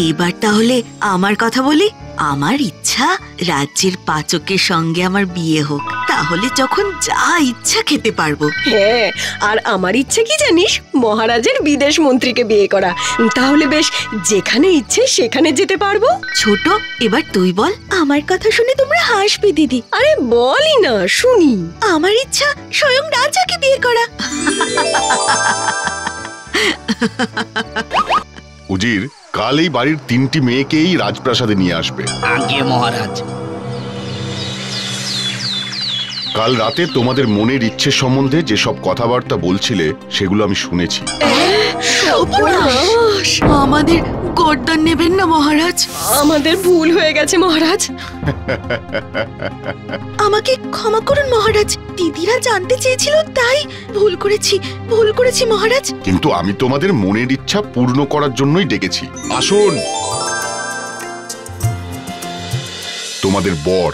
এবার তাহলে আমার কথা বলি। আমার ইচ্ছা রাজ্যের পাচকের সঙ্গে আমার বিয়ে হোক, তাহলে যখন যা ইচ্ছা খেতে পারবো। হ্যাঁ, আর আমার ইচ্ছে কি জানিস, মহারাজের বিদেশ মন্ত্রীকে বিয়ে করা। তাহলে বেশ যেখানে ইচ্ছে সেখানে যেতে পারবো। ছোট, এবার তুই বল। আমার কথা শুনে তোমরা হাসবে দিদি। আরে বলি না, শুনি। আমার ইচ্ছা স্বয়ং রাজাকে বিয়ে করা। উজির, কাল এই বাড়ির 3টি মেয়েকেই রাজপ্রাসাদে নিয়ে আসবে। আজ্ঞে মহারাজ। কাল রাতে তোমাদের মনের ইচ্ছে সম্বন্ধে যেসব কথাবার্তা বলছিলে সেগুলো আমি শুনেছি। সর্বনাশ! আমাদের গর্দান নেবেন না মহারাজ। আমাদের ভুল হয়ে গেছে মহারাজ। আমাকে ক্ষমা করুন মহারাজ, দিদিরা জানতে চেয়েছিল তাই ভুল করেছি মহারাজ। কিন্তু আমি তোমাদের মনের ইচ্ছা পূর্ণ করার জন্যই ডেকেছি। আসুন। তোমাদের বর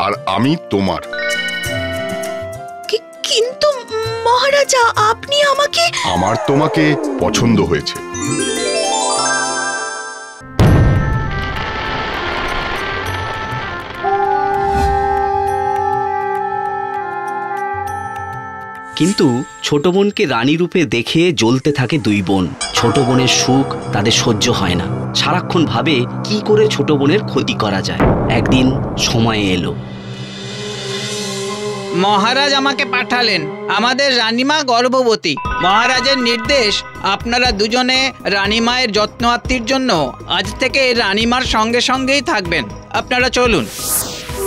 আর আমি তোমার। কিন্তু মহারাজ, আপনি আমাকে। আমার তোমাকে পছন্দ হয়েছে। কিন্তু ছোট বোনকে রানী রূপে দেখে জ্বলতে থাকে দুই বোন। ছোট বোনের সুখ তাদের সহ্য হয় না, সারাক্ষণ ভাবে কি করে ছোট বোনের ক্ষতি করা যায়। একদিন সময় এলো। মহারাজ আমাকে পাঠালেন, আমাদের রানীমা গর্ভবতী। মহারাজের নির্দেশ, আপনারা দুজনে রানীমায়ের যত্নার্থীর জন্য আজ থেকে রানীমার সঙ্গে সঙ্গেই থাকবেন। আপনারা চলুন।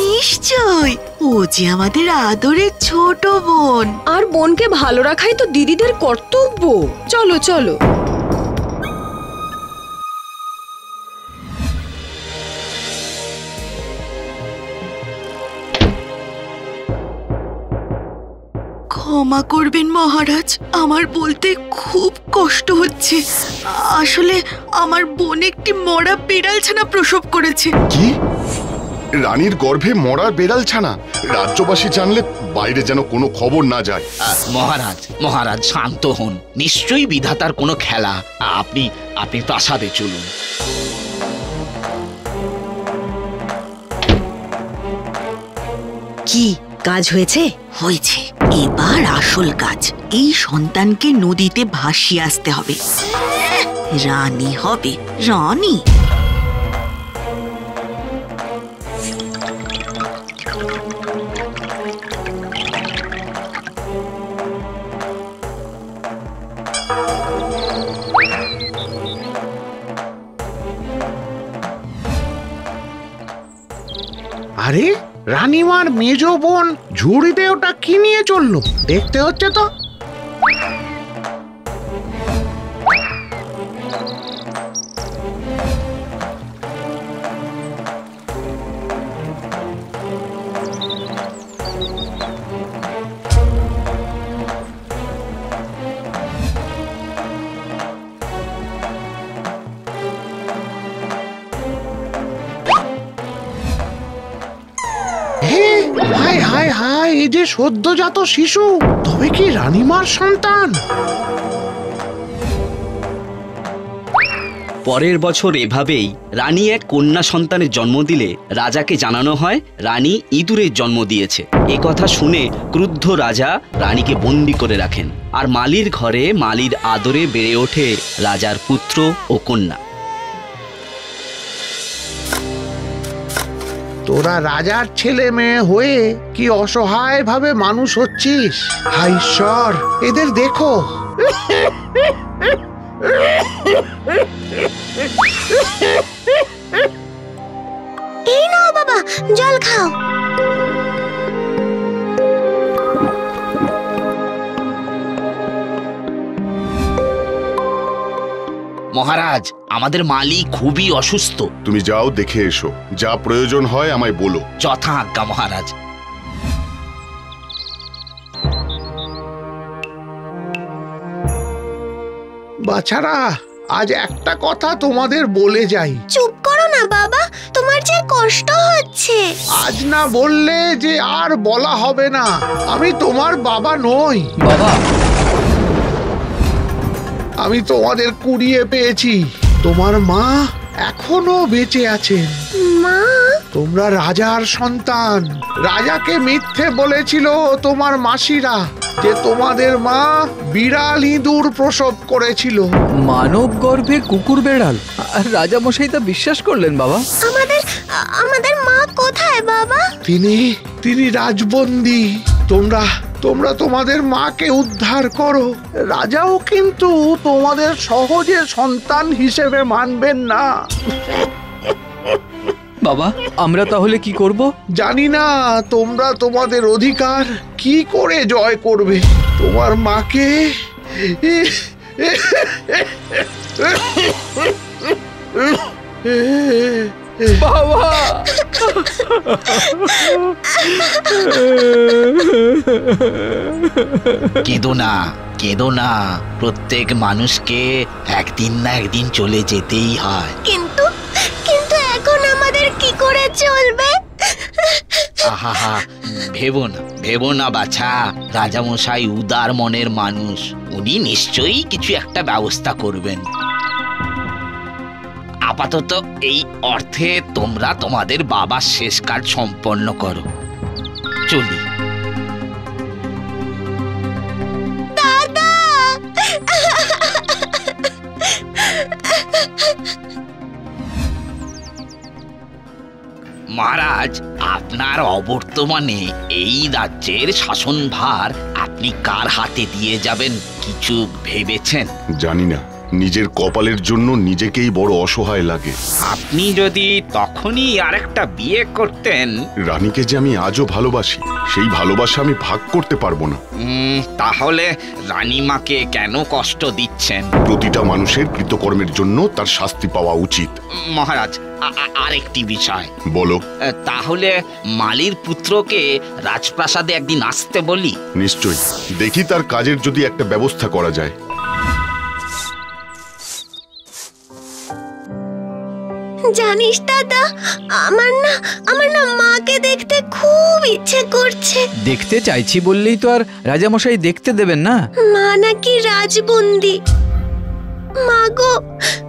নিশ্চয়, ও যে আমাদের আদরের ছোট বোন। আর বোনকে ভালো রাখাই তো দিদিদের কর্তব্য। চলো চলো। ক্ষমা করবেন মহারাজ, আমার বলতে খুব কষ্ট হচ্ছে। আসলে আমার বোন একটি মরা বিড়াল ছানা প্রসব করেছে। কি? রানীর গর্ভে মরা বেড়াল ছানা? রাজ্যবাসী জানলে বাইরে যেন কোনো খবর না যায়। মহারাজ শান্ত হন, নিশ্চয়ই বিধাতার কোনো খেলা। আপনি প্রাসাদে চলুন। কি কাজ হয়েছে? এবার আসল কাজ। এই সন্তানকে নদীতে ভাসিয়ে আসতে হবে। রানী হবে, রানী। আরে, রানীমার মেজ বোন ঝুড়িতে ওটা কি নিয়ে চললো? দেখতে হচ্ছে তো। হায় হায় হায়, এই যে সদ্যজাত শিশু, তবে কি রানীমার সন্তান? পরের বছর এভাবেই রানী এক কন্যা সন্তানের জন্ম দিলে রাজাকে জানানো হয় রানী ইঁদুরের জন্ম দিয়েছে। এ কথা শুনে ক্রুদ্ধ রাজা রানীকে বন্দি করে রাখেন। আর মালির ঘরে মালির আদরে বেড়ে ওঠে রাজার পুত্র ও কন্যা। তোরা রাজার ছেলে মেয়ে হয়ে কি অসহায় ভাবে মানুষ হচ্ছিস। হায় ঈশ্বর, এদের দেখো। এই নাও বাবা, জল খাও। মহারাজ, আমাদের মালি খুবই অসুস্থ। তুমি যাও, দেখে এসো। যা প্রয়োজন হয় আমায় বলো। যথা আজ্ঞা মহারাজ। বাছারা, আজ একটা কথা তোমাদের বলে যাই। চুপ করো না বাবা, তোমার যে কষ্ট হচ্ছে। আজ না বললে যে আর বলা হবে না। আমি তোমার বাবা নই। বাবা, আমি তোমাদের কুড়িয়ে পেয়েছি। তোমার মা এখনো বেঁচে আছেন। মা, তোমরা রাজার সন্তান। রাজাকে মিথ্যে বলেছিল তোমার মাসিরা যে তোমাদের মা বিড়াল ইঁদুর প্রসব করেছিল। মানব গর্ভে কুকুর বেড়াল, আর রাজামশাই তা বিশ্বাস করলেন বাবা? আমাদের মা কোথায় বাবা? তিনি রাজবন্দী। তোমরা তোমাদের মাকে উদ্ধার করো। রাজাও কিন্তু তোমাদের সহজে সন্তান হিসেবে মানবেন না। বাবা, আমরা তাহলে কি করব? জানি না তোমরা তোমাদের অধিকার কি করে জয় করবে। তোমার মাকে বাবা, কেঁদো না, কেঁদো না। প্রত্যেক মানুষকে একদিন না একদিন চলে যেতেই হয়। কিন্তু এখন আমাদের কি করে চলবে? আহা, ভেবো না বাছা। রাজামশাই উদার মনের মানুষ, উনি নিশ্চয়ই কিছু একটা ব্যবস্থা করবেন। আপাতত এই অর্থে তোমরা তোমাদের বাবার শেষ কাজ সম্পন্ন করো। চলি। দাদা! মহারাজ, আপনার অবর্তমানে এই রাজ্যের শাসনভার আপনি কার হাতে দিয়ে যাবেন কিছু ভেবেছেন? জানি না, নিজের কপালের জন্য নিজেকেই বড় অসহায় লাগে। আপনি যদি তখনই আরেকটা বিয়ে করতেন। রানীকে যে আমি আজও ভালোবাসি, সেই ভালোবাসা আমি ভাগ করতে পারবো না। তাহলে রানীমাকে কেন কষ্ট দিচ্ছেন? প্রতিটা মানুষের কৃতকর্মের জন্য তার শাস্তি পাওয়া উচিত। মহারাজ, আরেকটি বিষয়। বলো। তাহলে মালির পুত্রকে রাজপ্রাসাদে একদিন আসতে বলি। নিশ্চয়ই, দেখি তার কাজের যদি একটা ব্যবস্থা করা যায়। জানিস দাদা, আমার না মাকে দেখতে খুব ইচ্ছে করছে। দেখতে চাইছি বললেই তো আর রাজামশাই দেখতে দেবেন না। মা নাকি রাজবন্দী। মা গো,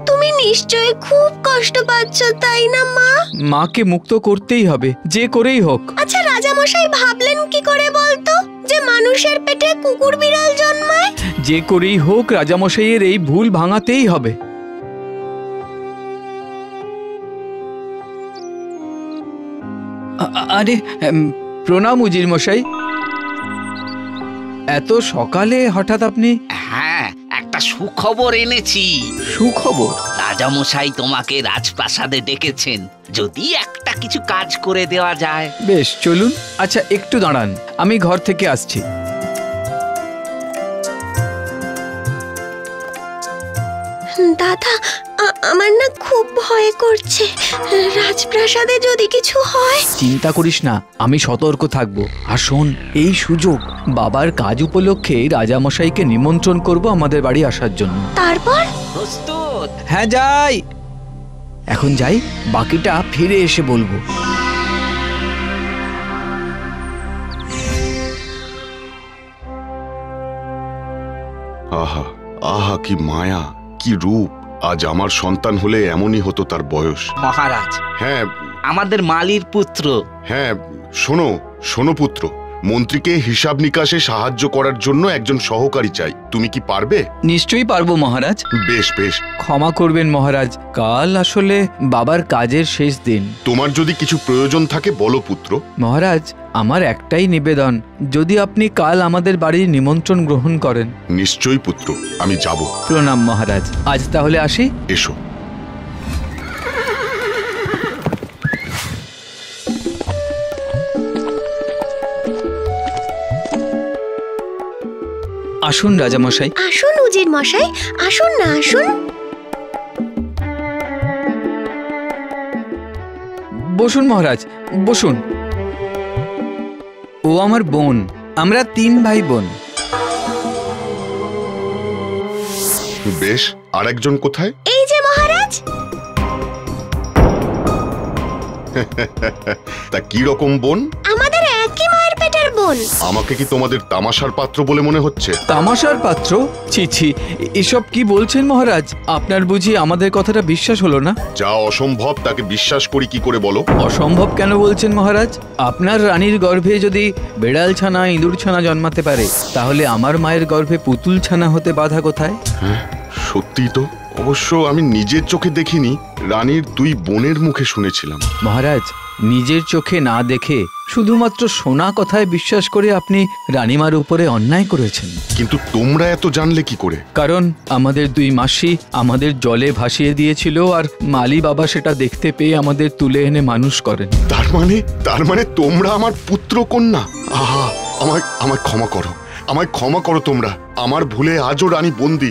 তুমি নিশ্চয়ই খুব কষ্ট পাচ্ছ, তাই না মা? মাকে মুক্ত করতেই হবে, যে করেই হোক। আচ্ছা, রাজামশাই ভাবলেন কি করে বলতো যে মানুষের পেটে কুকুর বিড়াল জন্মায়? যে করেই হোক রাজামশাইয়ের এই ভুল ভাঙাতেই হবে। আরে প্রণাম উজির মশাই। এত সকালে হঠাৎ আপনি? হ্যাঁ, একটা সুখবর এনেছি। সুখবর? রাজামশাই তোমাকে রাজপ্রাসাদে ডেকেছেন, যদি একটা কিছু কাজ করে দেওয়া যায়। বেশ, চলুন। আচ্ছা, একটু দাঁড়ান, আমি ঘর থেকে আসছি। দাদা, আমার না খুব ভয় করছে। রাজপ্রাসাদে যদি কিছু হয়। চিন্তা করিস না, আমি সতর্ক থাকবো। আর শোন, এই সুযোগ, বাবার কাজ উপলক্ষে রাজামশাইকে নিমন্ত্রণ করব আমাদের বাড়ি আসার জন্য। তারপর? প্রস্তুত? হ্যাঁ, যাই। এখন যাই, বাকিটা ফিরে এসে বলবো। আহা আহা, কি মায়া, কি রূপ! আজ আমার সন্তান হলে এমনই হতো তার বয়স। মহারাজ, হ্যাঁ, আমাদের মালির পুত্র। হ্যাঁ, শোনো পুত্র, মন্ত্রীকে হিসাব নিকাশে সাহায্য করার জন্য একজন সহকারী চাই। তুমি কি পারবে? নিশ্চয়ই পারবো মহারাজ। বেশ বেশ। ক্ষমা করবেন মহারাজ, কাল আসলে বাবার কাজের শেষ দিন। তোমার যদি কিছু প্রয়োজন থাকে বলো পুত্র। মহারাজ, আমার একটাই নিবেদন, যদি আপনি কাল আমাদের বাড়ির নিমন্ত্রণ গ্রহণ করেন। নিশ্চয়ই পুত্র, আমি যাব। প্রণাম মহারাজ, আজ তাহলে আসি। এসো। আসুন রাজামশাই। আসুন উজির মশাই, আসুন না, আসুন। বসুন মহারাজ, বসুন। ও আমার বোন, আমরা 3 ভাই বোন। বেশ, আরেকজন কোথায়? এই যে মহারাজ। তা কি রকম বোন? আমাদের একই মায়ের পেটের বোন। বোন। আমাকে কি তোমাদের তামাশার পাত্র বলে মনে হচ্ছে? তামাশার পাত্র? ছি ছি, এসব কি বলছেন মহারাজ? আপনার বুঝি আমাদের কথাটা বিশ্বাস হলো না? যা অসম্ভব তাকে বিশ্বাস করি কি করে বলো? অসম্ভব কেন বলছেন মহারাজ? আপনার রানীর গর্ভে যদি বেড়াল ছানা ইঁদুর ছানা জন্মাতে পারে, তাহলে আমার মায়ের গর্ভে পুতুল ছানা হতে বাধা কোথায়? হ্যাঁ, সত্যিই তো। অবশ্য আমি নিজের চোখে দেখিনি, রানীর দুই বোনের মুখে শুনেছিলাম। মহারাজ, নিজের চোখে না দেখে শুধুমাত্র শোনা কথায় বিশ্বাস করে আপনি রানীমার উপরে অন্যায় করেছেন। কিন্তু তোমরা এত জানলে কি করে? কারণ আমাদের দুই মাসি আমাদের জলে ভাসিয়ে দিয়েছিল, আর মালি বাবা সেটা দেখতে পেয়ে আমাদের তুলে এনে মানুষ করেন। তার মানে তোমরা আমার পুত্র কন্যা? আহা, আমায় ক্ষমা করো, আমায় ক্ষমা করো তোমরা। আমার ভুলে আজও রানী বন্দি,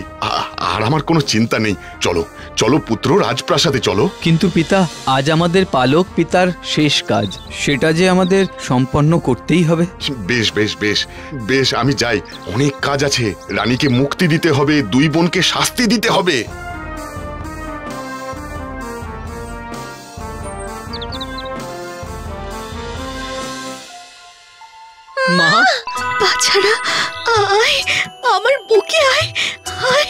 আর আমার কোনো চিন্তা নেই। চলো চলো পুত্র, রাজপ্রাসাদে চলো। কিন্তু পিতা, আজ আমাদের পালক পিতার শেষ কাজ, সেটা যে আমাদের সম্পন্ন করতেই হবে। বেশ বেশ বেশ বেশ, আমি যাই। অনেক কাজ আছে। রানীকে মুক্তি দিতে হবে, দুই বোনকে শাস্তি দিতে হবে। মা, বাছারা, আয়, আমার বুকে আয়, আয়।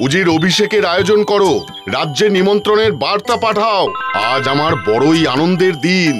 উজির অভিষেকের আয়োজন করো, রাজ্যে নিমন্ত্রণের বার্তা পাঠাও। আজ আমার বড়ই আনন্দের দিন।